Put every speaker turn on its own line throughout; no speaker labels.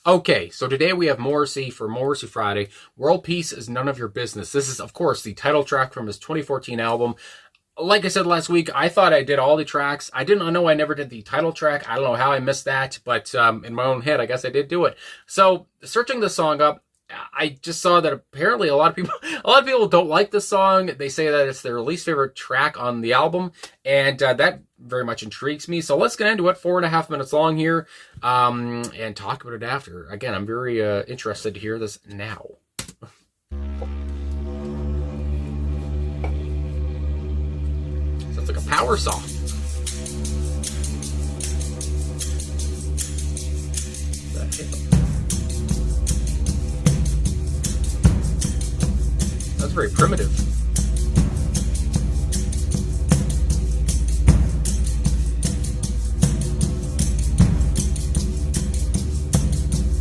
Okay, so today we have Morrissey for Morrissey Friday. World Peace is None of Your Business. This is, of course, the title track from his 2014 album. Like I said last week, I thought I did all the tracks. I didn't know I never did the title track. I don't know how I missed that, but in my own head, I guess I did do it. So, searching the song up, I just saw that apparently a lot of people don't like this song. They say that it's their least favorite track on the album, and that very much intrigues me. So let's get into it. 4.5 minutes long here, and talk about it after. Again, I'm very interested to hear this now. Sounds like a power saw. That's very primitive.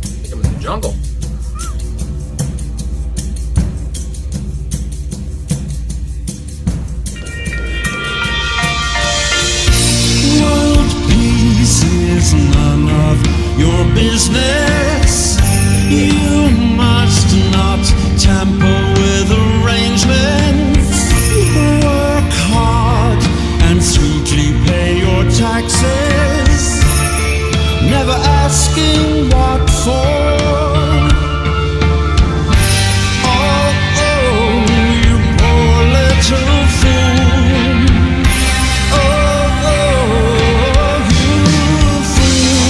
I think I'm in the jungle.
World peace is none of your business. You must not tamper with arrangements. Work hard and sweetly pay your taxes, never asking what for. Oh, oh, you poor little fool. Oh, oh, you fool.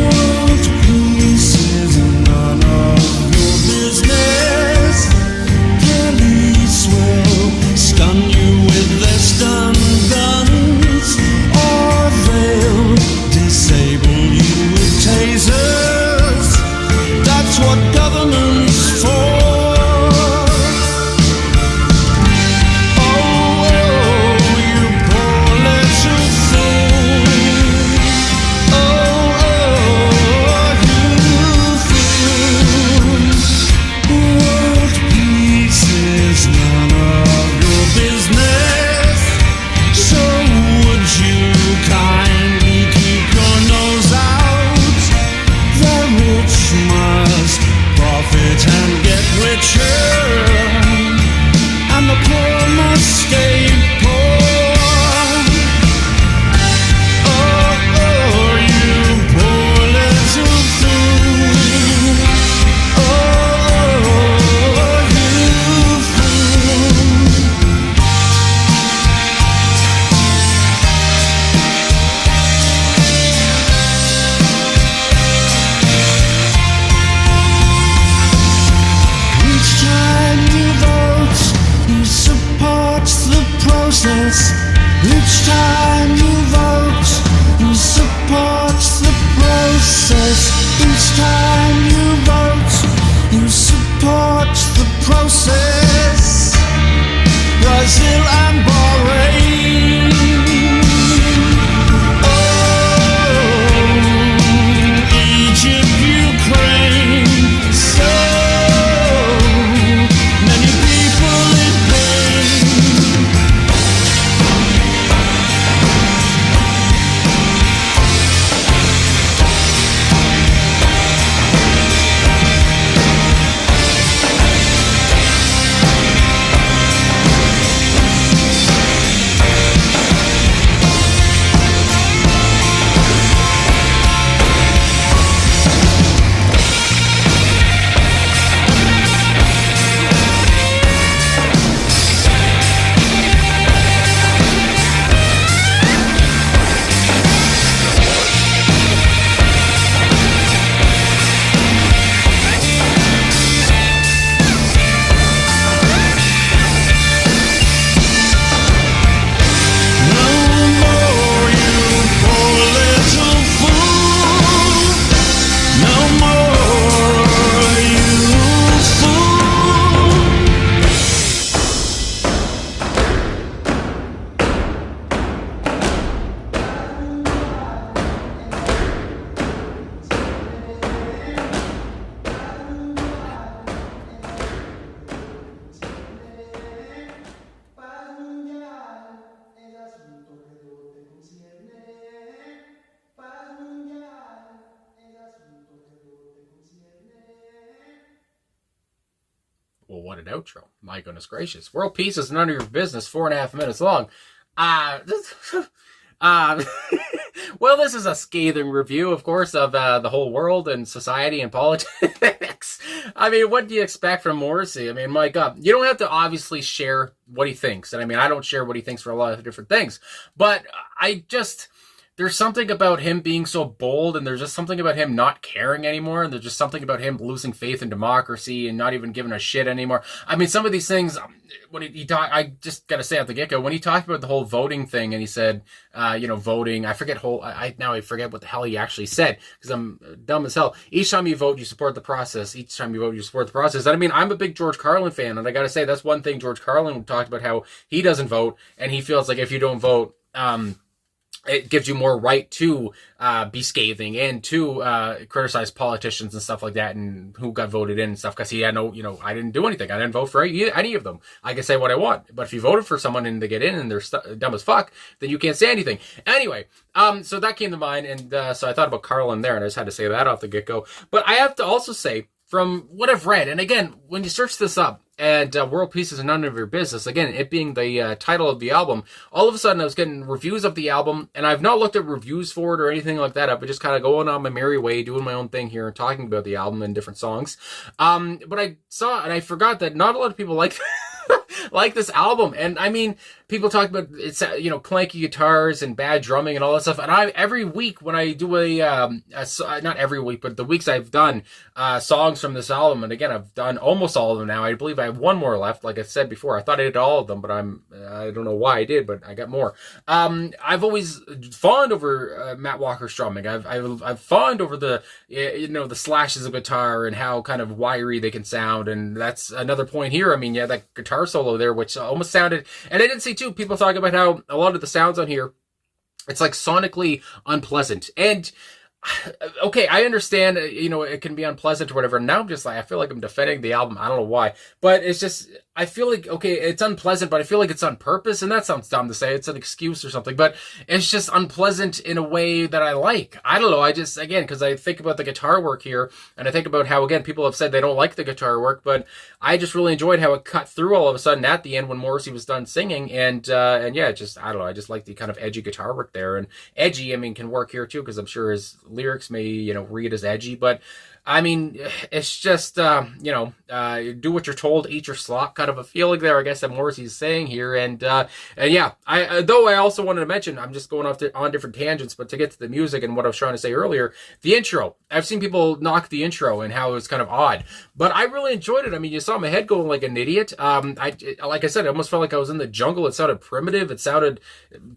World peace is none of your business. Police will stun you with their stun guns, or they'll disable you with tasers. That's what government's for. Oh, oh, you poor little fool. Oh, oh, you fool. World peace is none of your business. So would you kindly keep your nose out? The rich must profit and get richer, and the poor must stay poor. Oh, oh, you poor little fool. Oh, you fool. Each time you vote, you support the process. Each time you vote, you support the process. Each time you vote, you support the process. Brazil and Bahrain. Oh, Egypt, Ukraine. So many people in pain.
Well, what an outro. My goodness gracious. World peace is none of your business, 4.5 minutes long. Well, this is a scathing review, of course, of the whole world and society and politics. I mean, what do you expect from Morrissey? I mean, my God, you don't have to obviously share what he thinks. And I mean, I don't share what he thinks for a lot of different things. But there's something about him being so bold, and there's just something about him not caring anymore, and there's just something about him losing faith in democracy and not even giving a shit anymore. I mean, some of these things, when he talked, I just gotta say at the get-go, when he talked about the whole voting thing, and he said, voting, I forget I forget what the hell he actually said, because I'm dumb as hell. Each time you vote, you support the process. Each time you vote, you support the process. And I mean, I'm a big George Carlin fan, and I gotta say, that's one thing George Carlin talked about, how he doesn't vote, and he feels like if you don't vote, it gives you more right to be scathing and to criticize politicians and stuff like that, and who got voted in and stuff, because he had no, I didn't do anything. I didn't vote for any of them. I can say what I want, but if you voted for someone and they get in and they're dumb as fuck, then you can't say anything. Anyway, so that came to mind, and so I thought about Carlin there, and I just had to say that off the get-go. But I have to also say, from what I've read, and again, when you search this up, and World Peace is none of your business, again, it being the title of the album, all of a sudden I was getting reviews of the album, and I've not looked at reviews for it or anything like that. I've been just kind of going on my merry way, doing my own thing here, and talking about the album and different songs. But I saw, and I forgot that not a lot of people like like this album. And I mean, people talk about it's clanky guitars and bad drumming and all that stuff. And every week when I do not every week, but the weeks I've done songs from this album, and again, I've done almost all of them now. I believe I have one more left. Like I said before, I thought I did all of them, but I don't know why I did, but I got more. I've always fawned over Matt Walker's drumming. I've fawned over the slashes of guitar and how kind of wiry they can sound. And that's another point here. I mean, yeah, that guitar solo there, which almost sounded, and I didn't see too, people talk about how a lot of the sounds on here, it's like sonically unpleasant. And okay, I understand, it can be unpleasant or whatever. Now I'm just like, I feel like I'm defending the album. I don't know why, but it's just, I feel like, okay, it's unpleasant, but I feel like it's on purpose. And that sounds dumb to say, it's an excuse or something, but it's just unpleasant in a way that I like. I don't know. I just, again, because I think about the guitar work here, and I think about how, again, people have said they don't like the guitar work, but I just really enjoyed how it cut through all of a sudden at the end when Morrissey was done singing. And yeah, just, I don't know. I just like the kind of edgy guitar work there. And edgy, I mean, can work here too, because I'm sure his lyrics may, read as edgy, but I mean, it's just, do what you're told, eat your slop kind of a feeling there, I guess, that Morrissey's saying here. And yeah, though I also wanted to mention, I'm just going on different tangents, but to get to the music and what I was trying to say earlier, the intro, I've seen people knock the intro and how it was kind of odd, but I really enjoyed it. I mean, you saw my head going like an idiot. Like I said, I almost felt like I was in the jungle. It sounded primitive. It sounded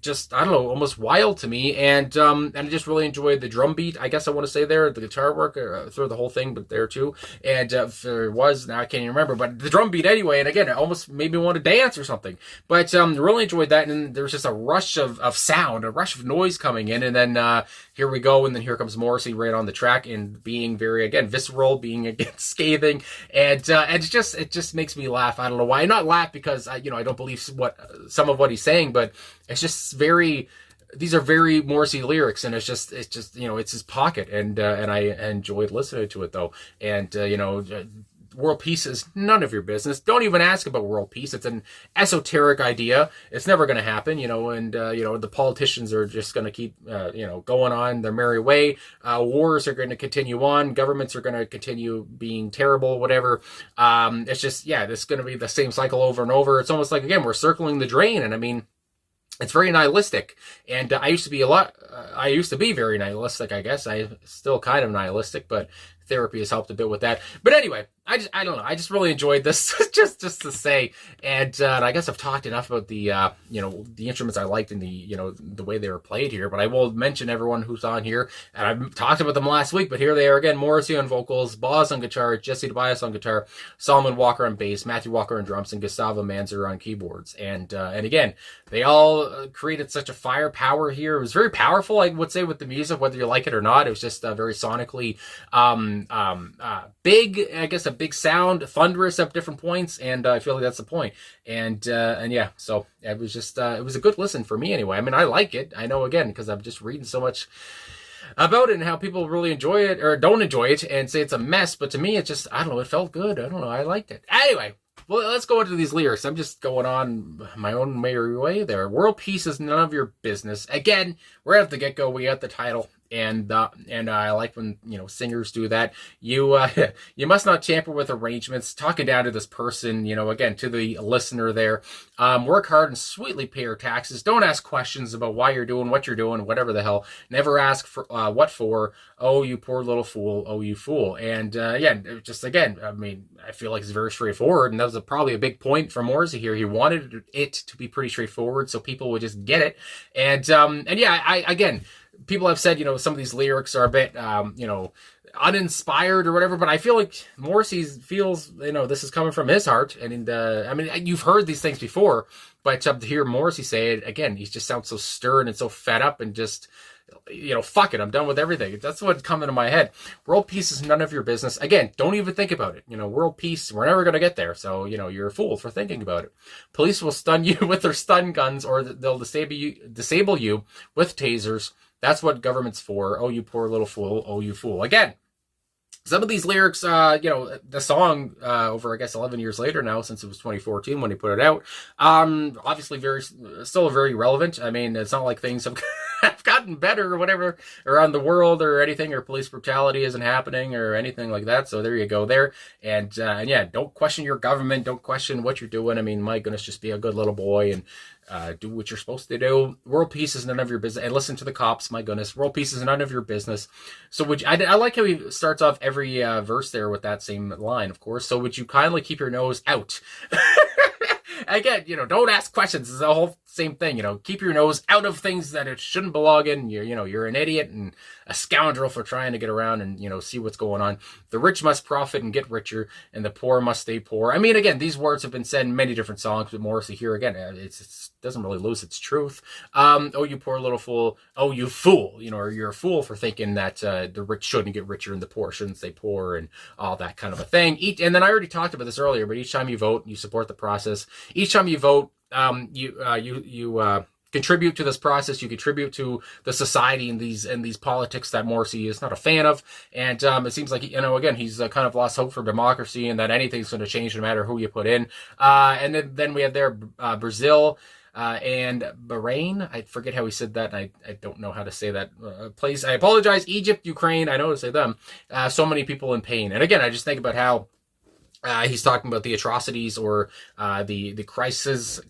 just, I don't know, almost wild to me. And I just really enjoyed the drum beat, I guess I want to say there, the guitar work through the whole thing, but there too. And there was, now I can't even remember, but the drum beat anyway, and again, it almost made me want to dance or something. But really enjoyed that, and there was just a rush of sound, a rush of noise coming in, and then here we go, and then here comes Morrissey right on the track, and being very, again, visceral, being, again, scathing, and it just makes me laugh. I don't know why. Not laugh because I don't believe some of what he's saying, but it's just very, these are very Morrissey lyrics, and it's just it's his pocket, and I enjoyed listening to it though. And world peace is none of your business. Don't even ask about world peace. It's an esoteric idea. It's never going to happen, and the politicians are just going to keep going on their merry way. Wars are going to continue on. Governments are going to continue being terrible, whatever. It's just, yeah, this is going to be the same cycle over and over. It's almost like, again, we're circling the drain, and I mean, it's very nihilistic, and I used to be very nihilistic, I guess. I'm still kind of nihilistic, but therapy has helped a bit with that. But anyway, I don't know. I just really enjoyed this, just to say. And I guess I've talked enough about the the instruments I liked and the way they were played here. But I will mention everyone who's on here, and I've talked about them last week. But here they are again: Morrissey on vocals, Boz on guitar, Jesse Tobias on guitar, Solomon Walker on bass, Matthew Walker on drums, and Gustavo Manzer on keyboards. And again, they all created such a firepower here. It was very powerful, I would say, with the music, whether you like it or not. It was just very sonically big, I guess, a big sound, thunderous at different points, and I feel like that's the point. And yeah, so it was just it was a good listen for me anyway. I mean, I like it. I know, again, because I'm just reading so much about it and how people really enjoy it or don't enjoy it and say it's a mess, but to me, it just, I don't know, it felt good. I don't know, I liked it. Anyway, Well, let's go into these lyrics. I'm just going on my own merry way there. World peace is none of your business. Again, right at the get-go, we got the title. And I like when, singers do that. You you must not tamper with arrangements. Talking down to this person, again, to the listener there. Work hard and sweetly pay your taxes. Don't ask questions about why you're doing what you're doing, whatever the hell. Never ask for what for. Oh, you poor little fool. Oh, you fool. And just again, I feel like it's very straightforward, and that was probably a big point from Morrissey here. He wanted it to be pretty straightforward, so people would just get it. Again, people have said, some of these lyrics are a bit, uninspired or whatever, but I feel like Morrissey feels, this is coming from his heart. And, you've heard these things before, but to hear Morrissey say it again, he just sounds so stern and so fed up and just, fuck it, I'm done with everything. That's what's coming to my head. World peace is none of your business. Again, don't even think about it. World peace, we're never going to get there. So, you're a fool for thinking about it. Police will stun you with their stun guns, or they'll disable you with tasers. That's what government's for. Oh, you poor little fool. Oh, you fool. Again, some of these lyrics, the song over, I guess, 11 years later now, since it was 2014 when he put it out, obviously still very relevant. It's not like things have have gotten better or whatever around the world or anything, or police brutality isn't happening or anything like that. So there you go there. And don't question your government. Don't question what you're doing. My goodness, just be a good little boy and do what you're supposed to do. World peace is none of your business. And listen to the cops. My goodness, world peace is none of your business. So I like how he starts off every verse there with that same line, of course. So would you kindly keep your nose out? Again, don't ask questions. It's the whole same thing. Keep your nose out of things that it shouldn't belong in. You're an idiot and a scoundrel for trying to get around and, see what's going on. The rich must profit and get richer, and the poor must stay poor. Again, these words have been said in many different songs, but Morrissey here again, it doesn't really lose its truth. Oh, you poor little fool. Oh, you fool. Or you're a fool for thinking that the rich shouldn't get richer and the poor shouldn't stay poor and all that kind of a thing. And then I already talked about this earlier, but each time you vote, you support the process. Each time you vote, you contribute to this process. You contribute to the society and these politics that Morrissey is not a fan of. And it seems like again he's kind of lost hope for democracy and that anything's going to change no matter who you put in. And then we have there Brazil. And Bahrain, I forget how he said that. And I don't know how to say that place. I apologize. Egypt, Ukraine, I know how to say them. So many people in pain. And again, I just think about how he's talking about the atrocities or the crises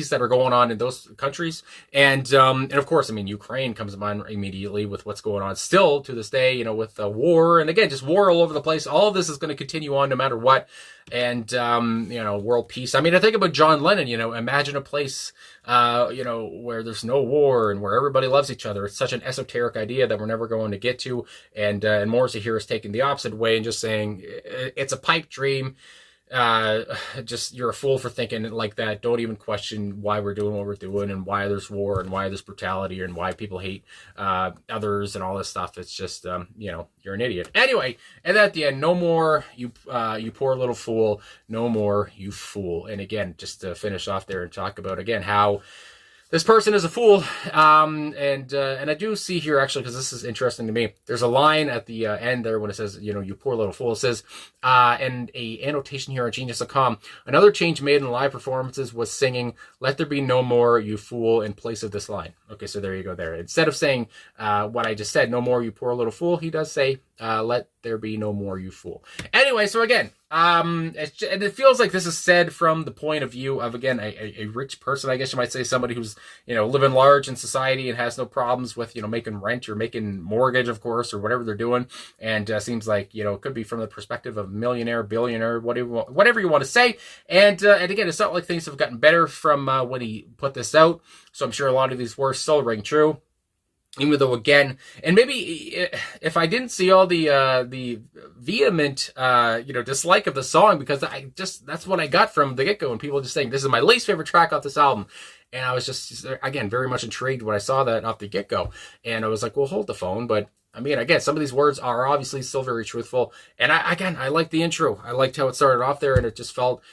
that are going on in those countries, and of course, Ukraine comes to mind immediately with what's going on still to this day, with war, and again, just war all over the place. All of this is going to continue on no matter what, and world peace. I think about John Lennon. Imagine a place, where there's no war and where everybody loves each other. It's such an esoteric idea that we're never going to get to, and Morrissey here is taking the opposite way and just saying it's a pipe dream. Just you're a fool for thinking like that. Don't even question why we're doing what we're doing and why there's war and why there's brutality and why people hate others and all this stuff. It's just you're an idiot. Anyway, and at the end, no more you poor little fool. No more you fool. And again, just to finish off there and talk about again how this person is a fool, and I do see here, actually, because this is interesting to me, there's a line at the end there when it says, you poor little fool. It says, and a annotation here on Genius.com, another change made in live performances was singing, let there be no more, you fool, in place of this line. Okay, so there you go there. Instead of saying what I just said, no more, you poor little fool, he does say, let there be no more, you fool. Anyway, so again, and it feels like this is said from the point of view of, again, a rich person, I guess you might say, somebody who's, living large in society and has no problems with, making rent or making mortgage, of course, or whatever they're doing. And seems like, it could be from the perspective of millionaire, billionaire, whatever you want to say. And again, it's not like things have gotten better from when he put this out. So I'm sure a lot of these words still ring true. Even though, again, and maybe if I didn't see all the vehement, dislike of the song, because that's what I got from the get-go, and people just saying, this is my least favorite track off this album. And I was just, again, very much intrigued when I saw that off the get-go. And I was like, well, hold the phone. But, again, some of these words are obviously still very truthful. And I liked the intro. I liked how it started off there, and it just felt,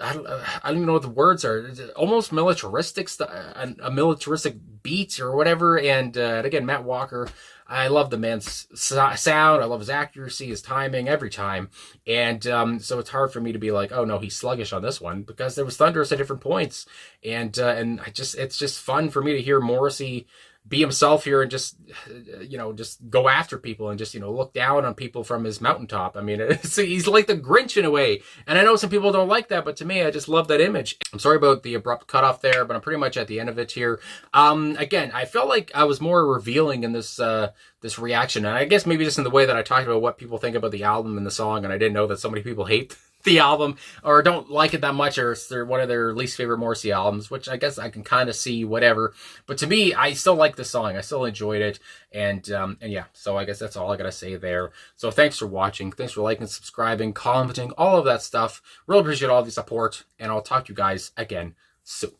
I don't even know what the words are. Almost militaristic, a militaristic beat or whatever. And again, Matt Walker, I love the man's sound. I love his accuracy, his timing, every time. And so it's hard for me to be like, oh no, he's sluggish on this one, because there was thunderous at different points. And it's just fun for me to hear Morrissey be himself here and just, just go after people and just, look down on people from his mountaintop. I mean, he's like the Grinch in a way. And I know some people don't like that, but to me, I just love that image. I'm sorry about the abrupt cutoff there, but I'm pretty much at the end of it here. Again, I felt like I was more revealing in this reaction. And I guess maybe just in the way that I talked about what people think about the album and the song. And I didn't know that so many people hate the album or don't like it that much, or it's one of their least favorite Morrissey albums, which I guess I can kind of see, whatever. But to me, I still like the song. I still enjoyed it. And yeah, so I guess that's all I got to say there. So thanks for watching. Thanks for liking, subscribing, commenting, all of that stuff. Really appreciate all of the support. And I'll talk to you guys again soon.